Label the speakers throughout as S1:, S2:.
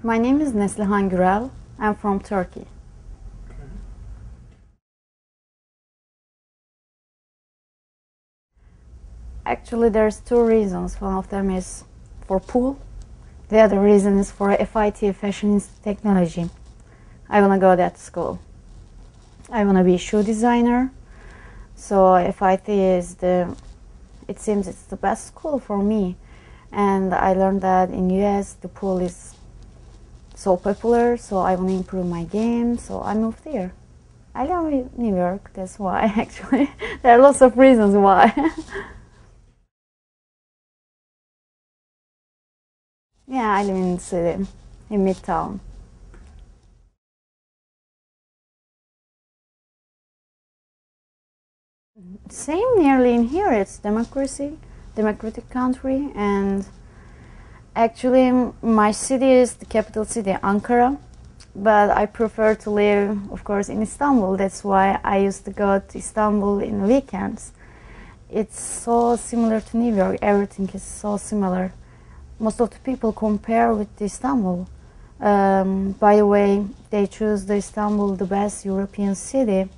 S1: My name is Neslihan Gurel. I'm from Turkey. Actually, there's two reasons. One of them is for pool. The other reason is for FIT, Fashion Technology. I want to go to that school. I want to be a shoe designer. So FIT is it seems it's the best school for me. And I learned that in US the pool is so popular, so I want to improve my game, so I moved here. I love New York, that's why actually. There are lots of reasons why. Yeah, I live in the city, in Midtown. Same nearly in here, it's democratic country, and actually my city is the capital city, Ankara, but I prefer to live, of course, in Istanbul. That's why I used to go to Istanbul in weekends. It's so similar to New York, everything is so similar. Most of the people compare with Istanbul. By the way, they choose the Istanbul the best European city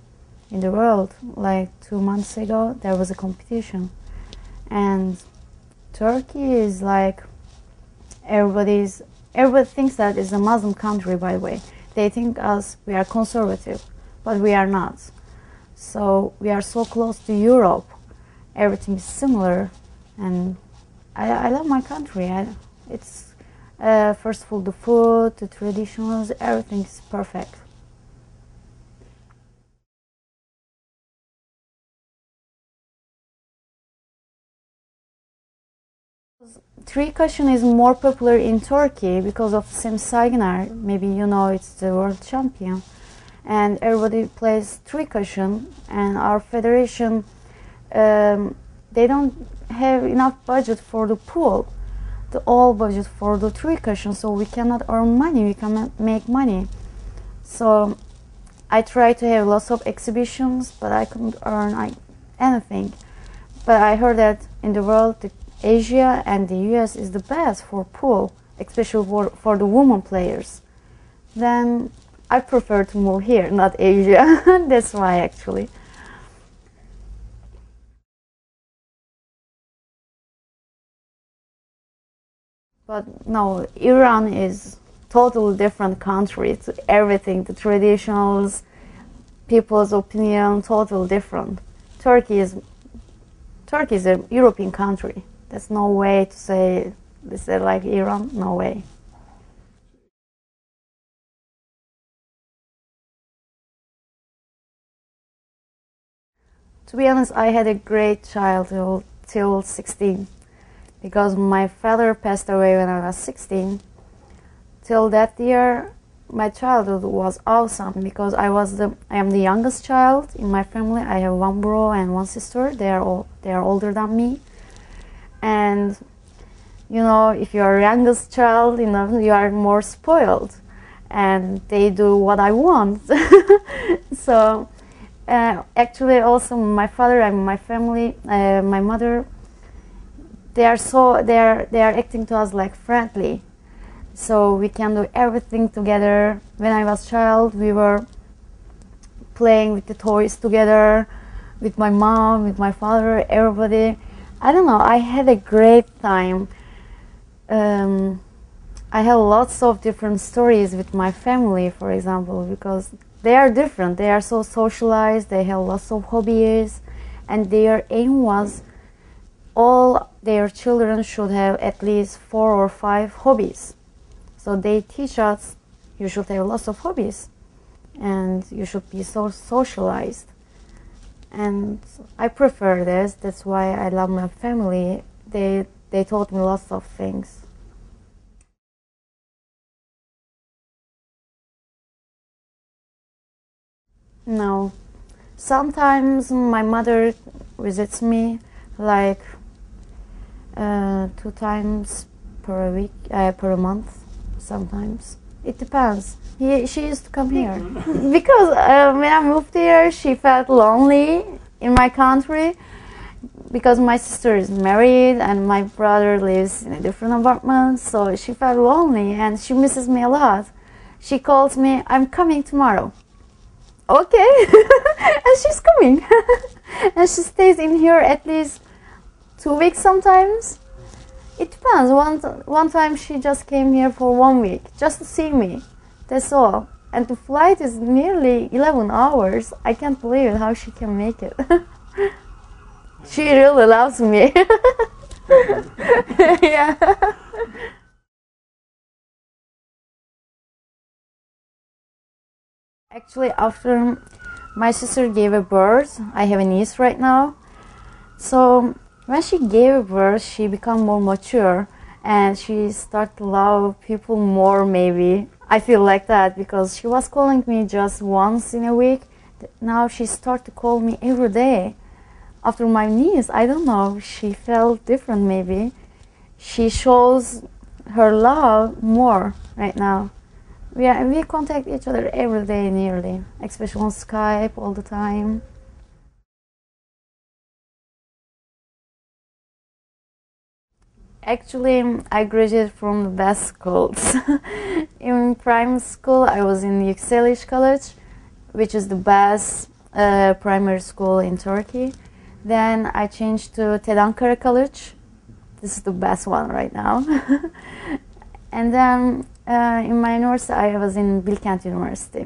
S1: in the world. Like 2 months ago, there was a competition. And Turkey is like, everybody thinks that it's a Muslim country, by the way. They think we are conservative, but we are not. So we are so close to Europe. Everything is similar, and I love my country. It's first of all the food, the traditionals, everything is perfect. Three cushion is more popular in Turkey because of Sim Saygıner. Maybe you know it's the world champion, and everybody plays three cushion. And our federation, they don't have enough budget for the pool, the all budget for the three cushion, so we cannot earn money, we cannot make money. So I try to have lots of exhibitions, but I couldn't earn anything. But I heard that in the world, Asia and the US is the best for pool, especially for the women players. Then I prefer to move here, not Asia. That's why actually. But no, Iran is totally different country. It's everything, the traditionals, people's opinion, totally different. Turkey is a European country. There's no way to say this is like Iran, no way. To be honest, I had a great childhood till 16 because my father passed away when I was 16. Till that year, my childhood was awesome because I am the youngest child in my family. I have one bro and one sister. They are older than me. And you know, if you are youngest child, you know, you are more spoiled, and they do what I want. So actually, also my father and my family, my mother, they are acting to us like friendly, so we can do everything together. When I was child, we were playing with the toys together, with my mom, with my father, everybody. I don't know, I had a great time. I have lots of different stories with my family, for example, because they are different. They are so socialized, they have lots of hobbies, and their aim was all their children should have at least 4 or 5 hobbies. So they teach us you should have lots of hobbies and you should be so socialized. And I prefer this. That's why I love my family. They taught me lots of things. No. Sometimes my mother visits me like 2 times per week, per month. Sometimes it depends. She used to come here because when I moved here, she felt lonely in my country. because my sister is married and my brother lives in a different apartment, so she felt lonely and she misses me a lot. She calls me, I'm coming tomorrow. Okay, and she's coming. And she stays in here at least 2 weeks sometimes. It depends. One time she just came here for 1 week just to see me. That's all. And the flight is nearly 11 hours. I can't believe it, how she can make it. She really loves me. Yeah. Actually, after my sister gave a birth, I have a niece right now. So when she gave birth, she became more mature and she started to love people more, maybe. I feel like that because she was calling me just once in a week. Now she started to call me every day. After my niece, I don't know, she felt different maybe. She shows her love more right now. We contact each other every day nearly, especially on Skype all the time. Actually, I graduated from the best schools. In primary school, I was in Yükseliş College, which is the best primary school in Turkey. Then I changed to Ankara College. This is the best one right now. And then in my university, I was in Bilkent University.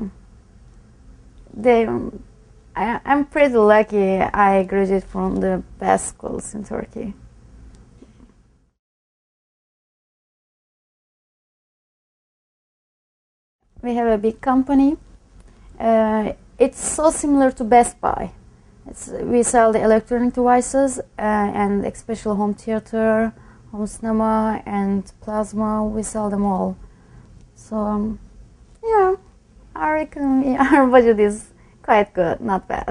S1: I'm pretty lucky I graduated from the best schools in Turkey. We have a big company. It's so similar to Best Buy. We sell the electronic devices and especially home theater, home cinema, and plasma. We sell them all. So, yeah, I reckon our budget is quite good, not bad.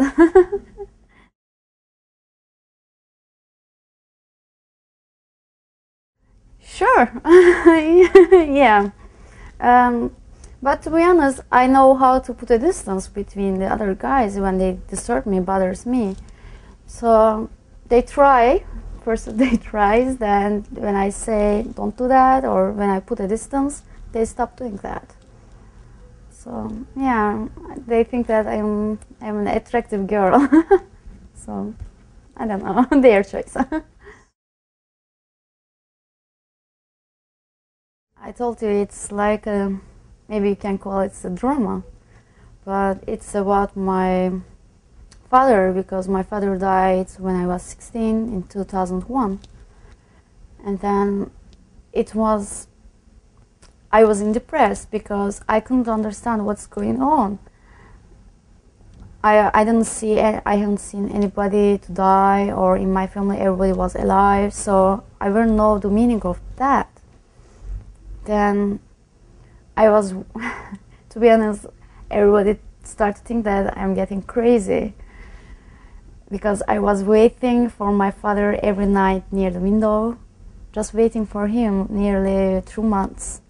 S1: Sure, yeah. But to be honest, I know how to put a distance between the other guys when they disturb me, bothers me. So they try. First they tries, then when I say don't do that or when I put a distance, they stop doing that. So yeah, they think that I'm an attractive girl. So I don't know, their choice. I told you it's like maybe you can call it a drama, but it's about my father because my father died when I was 16 in 2001, and then I was in depressed because I couldn't understand what's going on. I hadn't seen anybody to die, or in my family everybody was alive, so I didn't know the meaning of that. Then I was, to be honest, everybody started to think that I'm getting crazy because I was waiting for my father every night near the window, just waiting for him nearly 2 months.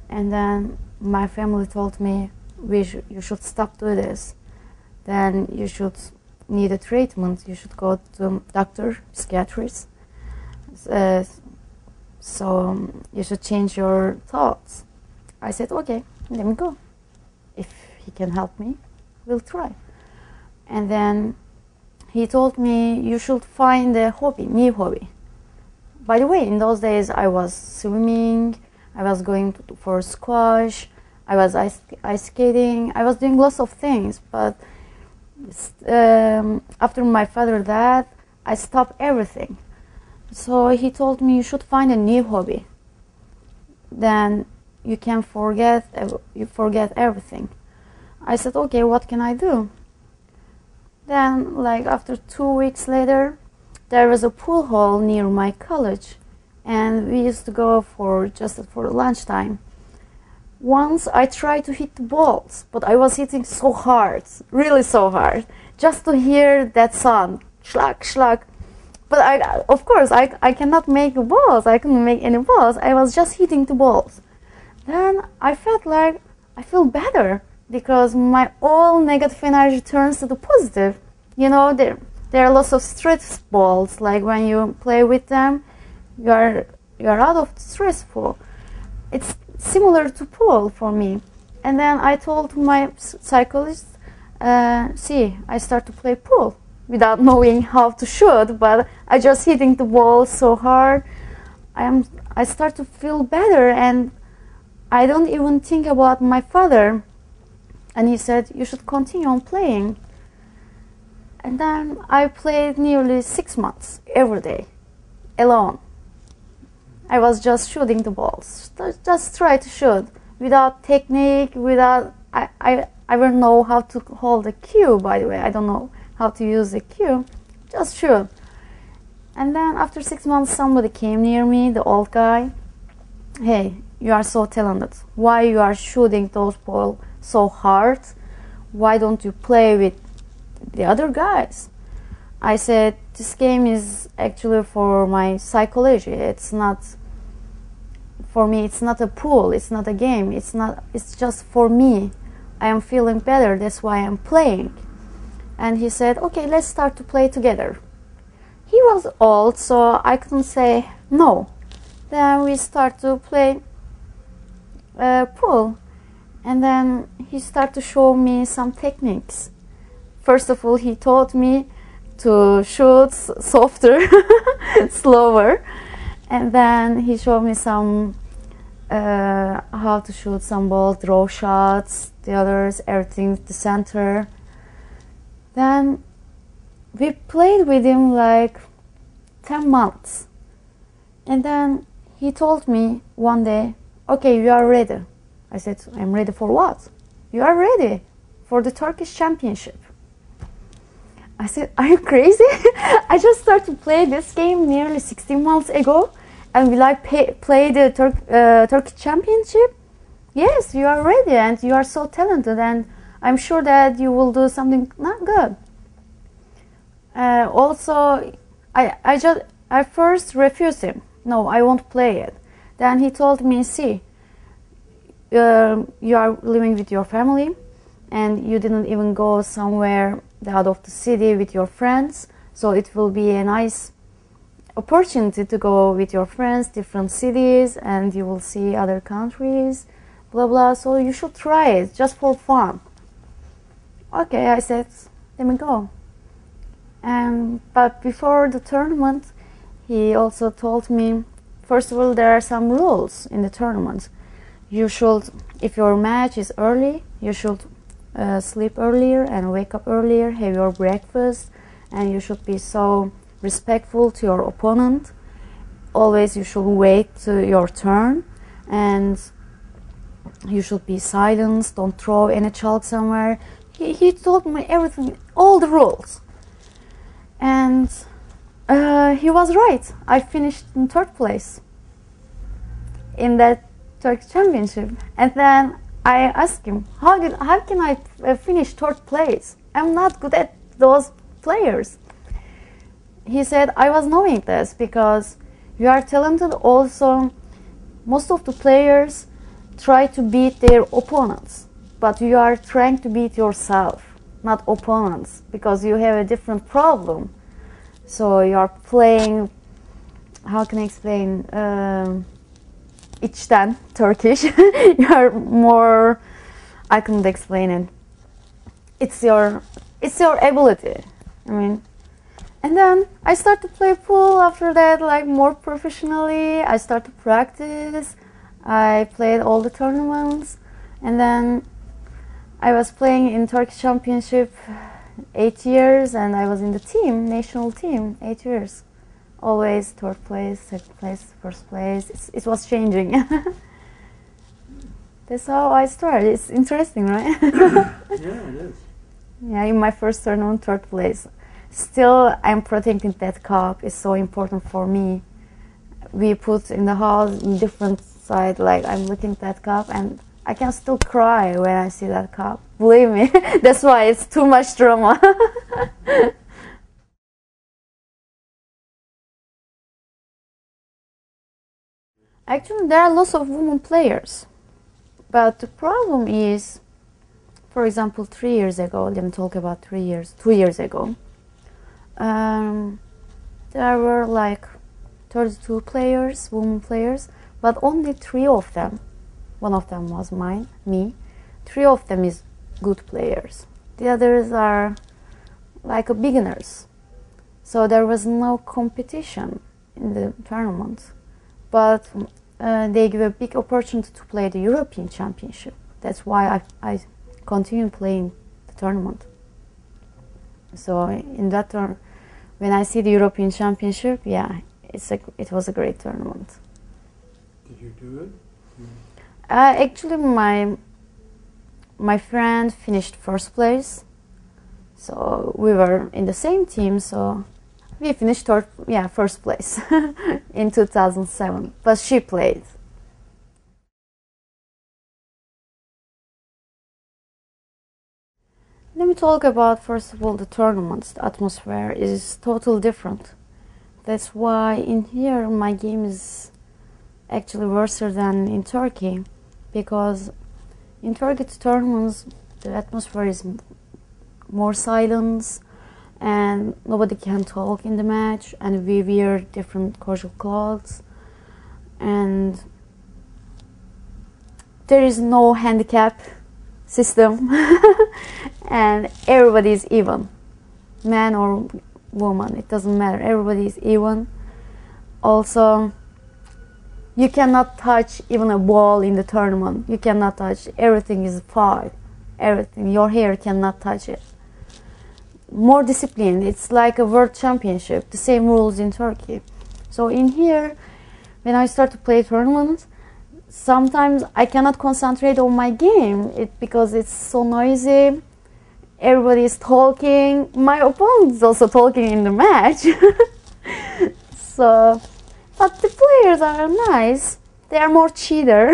S1: And then my family told me, you should stop doing this. Then you should need a treatment. You should go to doctor, psychiatrist. So you should change your thoughts. I said, okay, let me go. If he can help me, we'll try. And then he told me, you should find a hobby, new hobby. By the way, in those days I was swimming, I was going for squash, I was ice skating, I was doing lots of things. But after my father died, I stopped everything. So he told me, you should find a new hobby. Then you can forget everything. I said, okay, what can I do? Then, like after 2 weeks later, there was a pool hall near my college, and we used to go just for lunchtime. Once I tried to hit the balls, but I was hitting so hard, really so hard, just to hear that sound, schlag, schlag. But of course, I cannot make balls. I couldn't make any balls. I was just hitting the balls. Then I felt like I feel better because my all negative energy turns to the positive. You know, there there are lots of stress balls. Like when you play with them, you are out of stressful. It's similar to pool for me. And then I told my psychologist, see, I start to play pool without knowing how to shoot, but I just hitting the ball so hard. I start to feel better, and I don't even think about my father. And he said, you should continue on playing. And then I played nearly 6 months every day, alone. I was just shooting the balls, just try to shoot without technique, without I don't know how to hold a cue, by the way. I don't know how to use a cue, just shoot. And then after 6 months, somebody came near me, the old guy. Hey, you are so talented. Why you are shooting those balls so hard? Why don't you play with the other guys? I said, this game is actually for my psychology. It's not for me. It's not a pool. It's not a game. It's just for me. I am feeling better. That's why I'm playing. And he said, okay, let's start to play together. He was old, so I couldn't say no. Then we start to play pool. And then he started to show me some techniques. First of all, he taught me to shoot softer, slower. And then he showed me some how to shoot some ball, draw shots, the others, everything, the center. Then we played with him like 10 months. And then he told me one day, okay, you are ready. I said, I'm ready for what? You are ready for the Turkish championship. I said, are you crazy? I just started to play this game nearly 16 months ago, and will I play the Turkish championship? Yes, you are ready, and you are so talented, and I'm sure that you will do something not good. Also, I first refused him. No, I won't play it. Then he told me, see, you are living with your family, and you didn't even go somewhere out of the city with your friends, so it will be a nice opportunity to go with your friends, different cities, and you will see other countries, blah blah, so you should try it just for fun. Okay, I said, let me go. But before the tournament, he also told me, first of all, there are some rules in the tournament. You should, if your match is early, you should sleep earlier and wake up earlier, have your breakfast, and you should be so respectful to your opponent. Always you should wait to your turn, and you should be silent, don't throw any chalk somewhere. He told me everything, all the rules. And he was right. I finished in 3rd place in that Turkish championship. And then I asked him, how can I finish 3rd place? I'm not good at those players. He said, I was knowing this because you are talented. Also, most of the players try to beat their opponents, but you are trying to beat yourself, not opponents, because you have a different problem. So you are playing, how can I explain, içten Turkish. You are more, I couldn't explain it. It's your ability. I mean, and then I started to play pool after that, like more professionally. I started to practice. I played all the tournaments, and then I was playing in Turkish championship 8 years, and I was in the team, national team, 8 years. Always 3rd place, 2nd place, 1st place. It was changing. That's how I started. It's interesting, right?
S2: Yeah, it is.
S1: Yeah, in my first tournament, 3rd place. Still, I'm protecting that cup. It's so important for me. We put in the house in different side, like I'm looking at that cup, and I can still cry when I see that cup. Believe me, that's why it's too much drama. Actually, there are lots of women players, but the problem is, for example, 3 years ago, let me talk about 2 years ago, Um, there were like 32 players, women players, but only 3 of them, one of them was me, 3 of them is good players. The others are like beginners. So there was no competition in the tournament. But they give a big opportunity to play the European Championship. That's why I continue playing the tournament. So in that when I see the European Championship, yeah, it was a great tournament.
S2: Did you do it?
S1: Actually, my friend finished first place, so we were in the same team. So we finished first place in 2007. But she played. Let me talk about, first of all, the tournaments. The atmosphere is totally different. That's why in here my game is actually worse than in Turkey, because in Turkey's tournaments the atmosphere is more silence and nobody can talk in the match, and we wear different casual clothes, and there is no handicap system and everybody is even, man or woman, it doesn't matter, everybody is even. Also, you cannot touch even a ball in the tournament. You cannot touch, everything is foul, everything, your hair cannot touch it. More discipline, it's like a world championship, the same rules in Turkey. So in here, when I start to play tournaments, sometimes I cannot concentrate on my game because it's so noisy. Everybody is talking. My opponent is also talking in the match. So, but the players are nice. They are more cheater.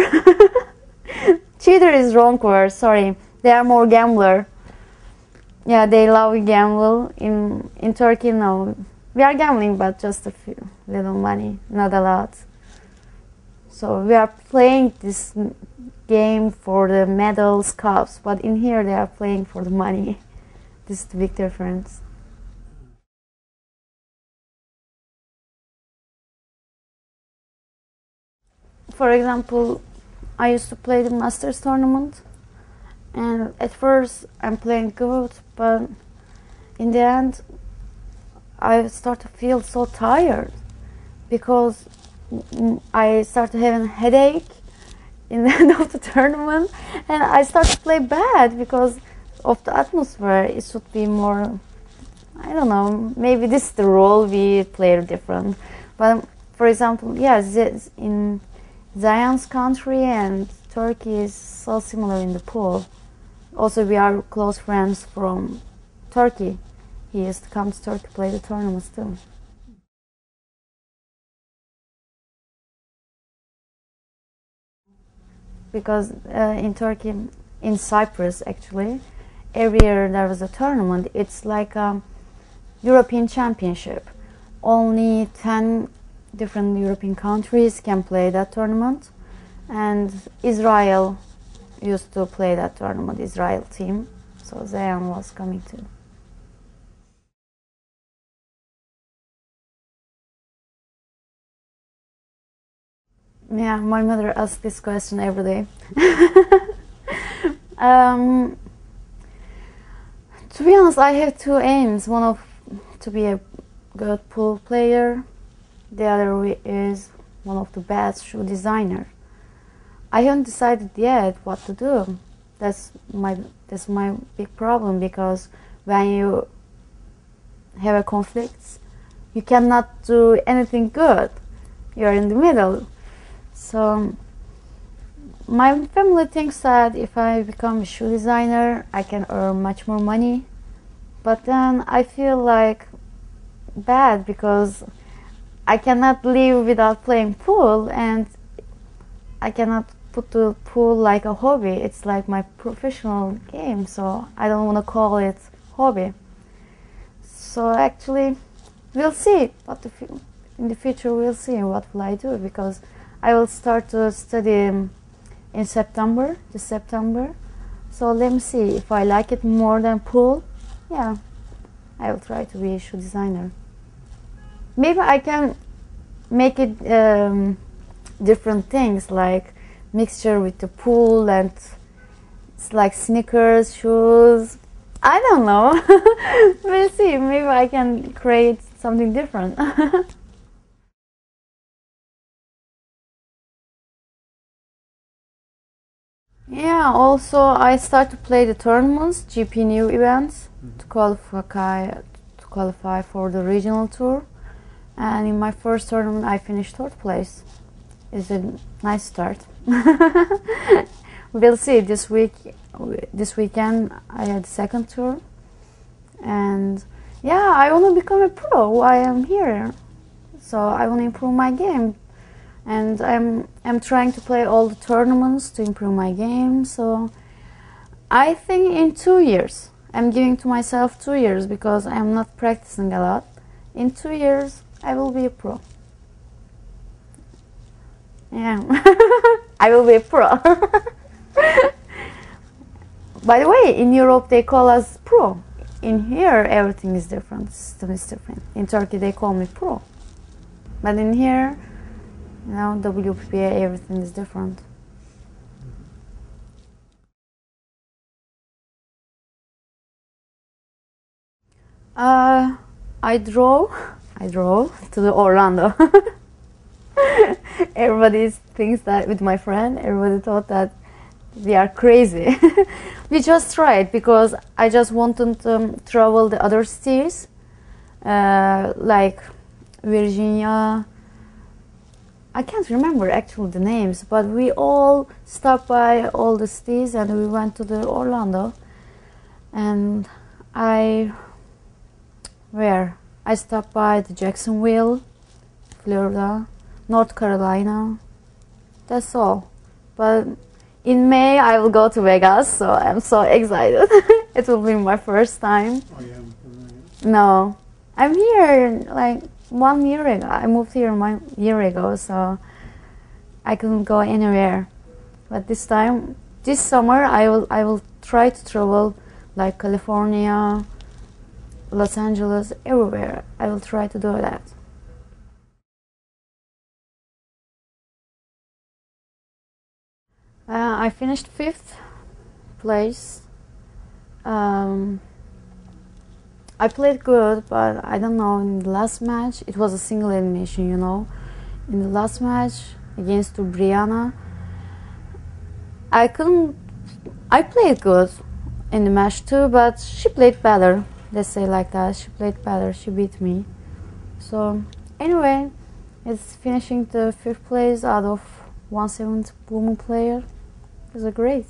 S1: Cheater is wrong word, sorry. They are more gambler. Yeah, they love gamble. In Turkey, no. We are gambling, but just a few little money, not a lot. So we are playing this game for the medals, cups, but in here they are playing for the money. This is the big difference. For example, I used to play the Masters tournament, and at first I'm playing good, but in the end I start to feel so tired because I started having a headache in the end of the tournament, and I started to play bad because of the atmosphere. It should be more, I don't know, maybe this is the role we play different. But for example, in Zayan's country and Turkey is so similar in the pool. Also, we are close friends from Turkey. He used to come to Turkey to play the tournaments too. Because in Turkey, in Cyprus actually, every year there was a tournament. It's like a European Championship. Only 10 different European countries can play that tournament, and Israel used to play that tournament, Israel team, so Zayan was coming too. Yeah, my mother asks this question every day. To be honest, I have 2 aims. One of to be a good pool player. The other is one of the best shoe designer. I haven't decided yet what to do. That's my big problem, because when you have a conflict, you cannot do anything good. You're in the middle. So my family thinks that if I become a shoe designer, I can earn much more money. But then I feel like bad because I cannot live without playing pool, and I cannot put the pool like a hobby. It's like my professional game, so I don't want to call it hobby. So actually, we'll see. In the future, we'll see what will I do, because I will start to study in September, this September. So let me see if I like it more than pool. Yeah, I will try to be a shoe designer. Maybe I can make it different things, like mixture with the pool, and it's like sneakers, shoes. I don't know. We'll see. Maybe I can create something different. Yeah, also I start to play the tournaments, GP new events, to qualify for the regional tour. And in my first tournament, I finished third place. It's a nice start. We'll see. This weekend, I had the second tour, and yeah, I want to become a pro. I am here, so I want to improve my game, and I'm trying to play all the tournaments to improve my game. So I think in 2 years, I'm giving to myself 2 years because I'm not practicing a lot. In 2 years, I will be a pro. Yeah, I will be a pro. By the way, in Europe they call us pro. In here, everything is different. The system is different. In Turkey, they call me pro. But in here, you know, WPA, everything is different. I drove to the Orlando. Everybody thinks that with my friend, everybody thought that we are crazy. We just tried because I just wanted to travel the other cities, like Virginia. I can't remember actually the names, but we all stopped by all the cities and we went to the Orlando. And I stopped by the Jacksonville, Florida, North Carolina. That's all. But in May I will go to Vegas, so I'm so excited. It will be my first time.
S2: Oh, yeah, I'm familiar.
S1: No, I'm here like 1 year ago. I moved here 1 year ago, so I couldn't go anywhere. But this summer, I will try to travel like California, Los Angeles, everywhere. I will try to do that. I finished 5th place. I played good, but I don't know, in the last match, it was a single elimination, you know. In the last match against Brianna, I played good in the match too, but she played better. Let's say like that. She played better. She beat me. So anyway, it's finishing the 5th place out of 1/7 woman player. It's great.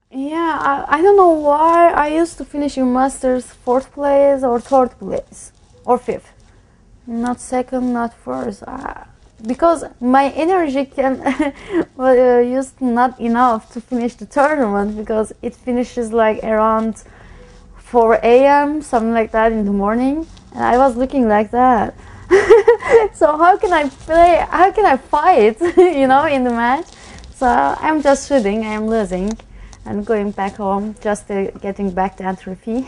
S1: Yeah, I don't know why I used to finish in Masters 4th place or 3rd place or 5th, not 2nd, not 1st, because my energy can used not enough to finish the tournament because it finishes like around 4 a.m. something like that in the morning, and I was looking like that. So how can I play? How can I fight? You know, in the match. So I'm just shooting. I'm losing. And going back home, just getting back the entry fee.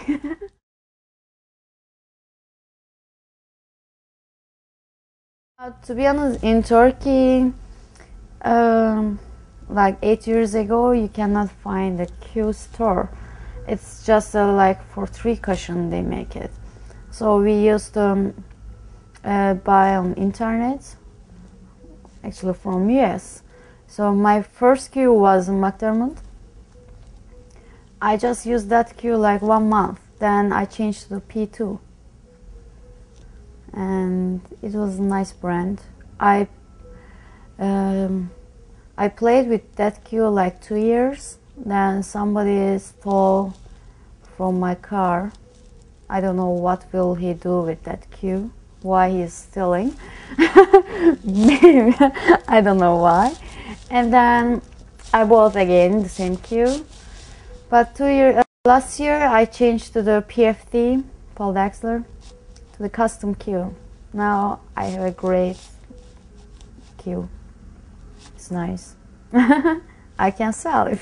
S1: To be honest, in Turkey, like 8 years ago, you cannot find a Q store. It's just like for 3 cushion they make it. So we used to buy on internet, actually from US. So my first Q was McDermott. I just used that Q like 1 month. Then I changed to P2, and it was a nice brand. I played with that Q like 2 years. Then somebody stole from my car. I don't know what will he do with that Q. Why he is stealing? Maybe I don't know why. And then I bought again the same Q. But last year I changed to the PFT, Paul Daxler, to the custom Q. Now I have a great Q. It's nice. I can sell it.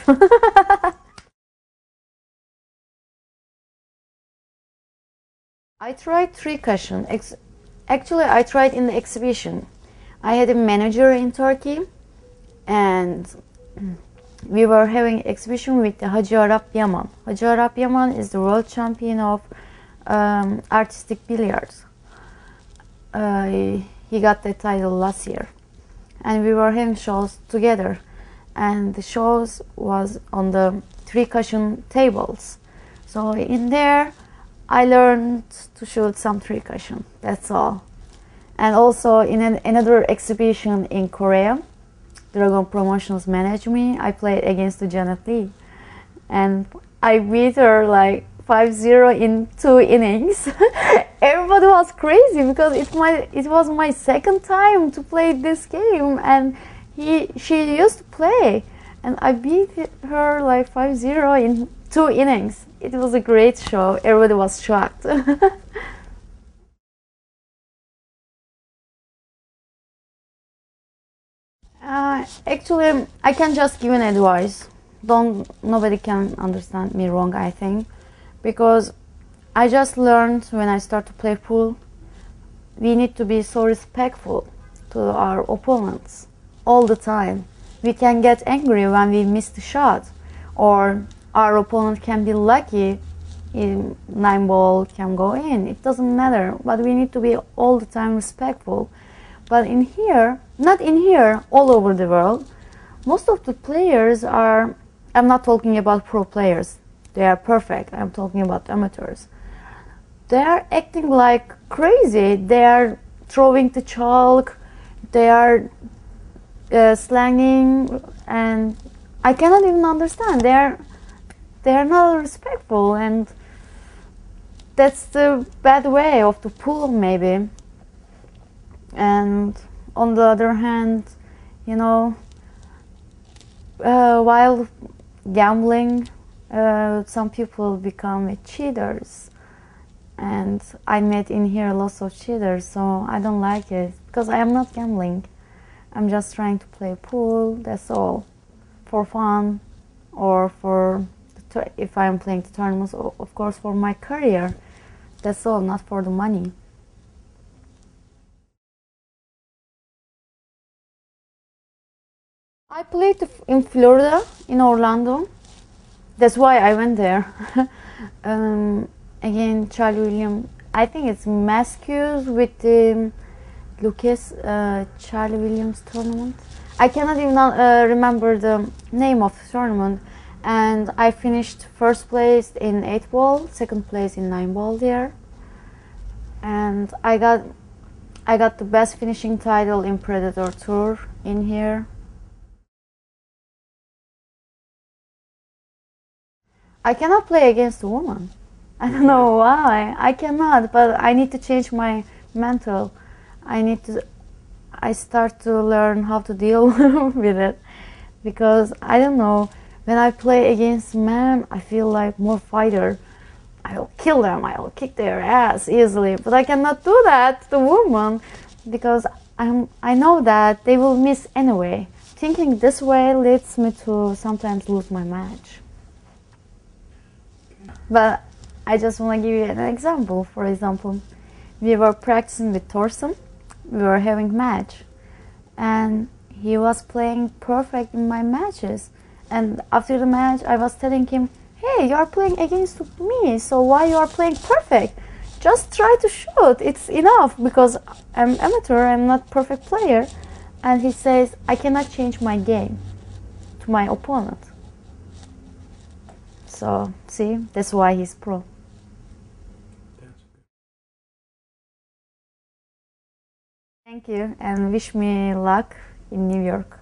S1: I tried three cushion. Actually, I tried in the exhibition. I had a manager in Turkey, and we were having exhibition with the Hacı Arap Yaman. Hacı Arap Yaman is the world champion of artistic billiards. He got the title last year, and we were having shows together, and the shows was on the three cushion tables. So in there I learned to shoot some three cushion, that's all. And also in another exhibition in Korea, Dragon Promotions managed me. I played against the Janet Lee, and I beat her like 5-0 in 2 innings. Everybody was crazy because it was my second time to play this game, and she used to play, and I beat her like 5-0 in 2 innings. It was a great show. Everybody was shocked. Actually, I can just give an advice. Nobody can understand me wrong, I think, because I just learned when I start to play pool, we need to be so respectful to our opponents all the time. We can get angry when we miss the shot, or our opponent can be lucky in 9 ball can go in. It doesn't matter, but we need to be all the time respectful. But in here, not in here, all over the world, most of the players are, I'm not talking about pro players, they are perfect, I'm talking about amateurs. They are acting like crazy. They are throwing the chalk, they are slanging, and I cannot even understand. They are not respectful, and that's the bad way of the pool, maybe. And on the other hand, you know, while gambling, some people become cheaters, and I met in here lots of cheaters, so I don't like it because I am not gambling. I'm just trying to play pool, that's all, for fun, or for if I'm playing the tournaments, of course for my career, that's all, not for the money. I played in Florida, in Orlando. That's why I went there. Again, Charlie Williams. I think it's Mascues with the Lucas Charlie Williams tournament. I cannot even remember the name of the tournament. And I finished first place in 8 ball, second place in 9 ball there. And I got the best finishing title in Predator Tour in here. I cannot play against a woman. I don't know why. I cannot, but I need to change my mental. I start to learn how to deal with it, because I don't know, when I play against men, I feel like more fighter. I will kill them, I will kick their ass easily, but I cannot do that to the woman, because I know that they will miss anyway. Thinking this way leads me to sometimes lose my match. But I just want to give you an example. For example, we were practicing with Thorsten. We were having match, and he was playing perfect in my matches. And after the match, I was telling him, "Hey, you are playing against me, so why you are playing perfect? Just try to shoot. It's enough, because I'm amateur. I'm not perfect player." And he says, "I cannot change my game to my opponent." So, see, that's why he's pro. Thank you, and wish me luck in New York.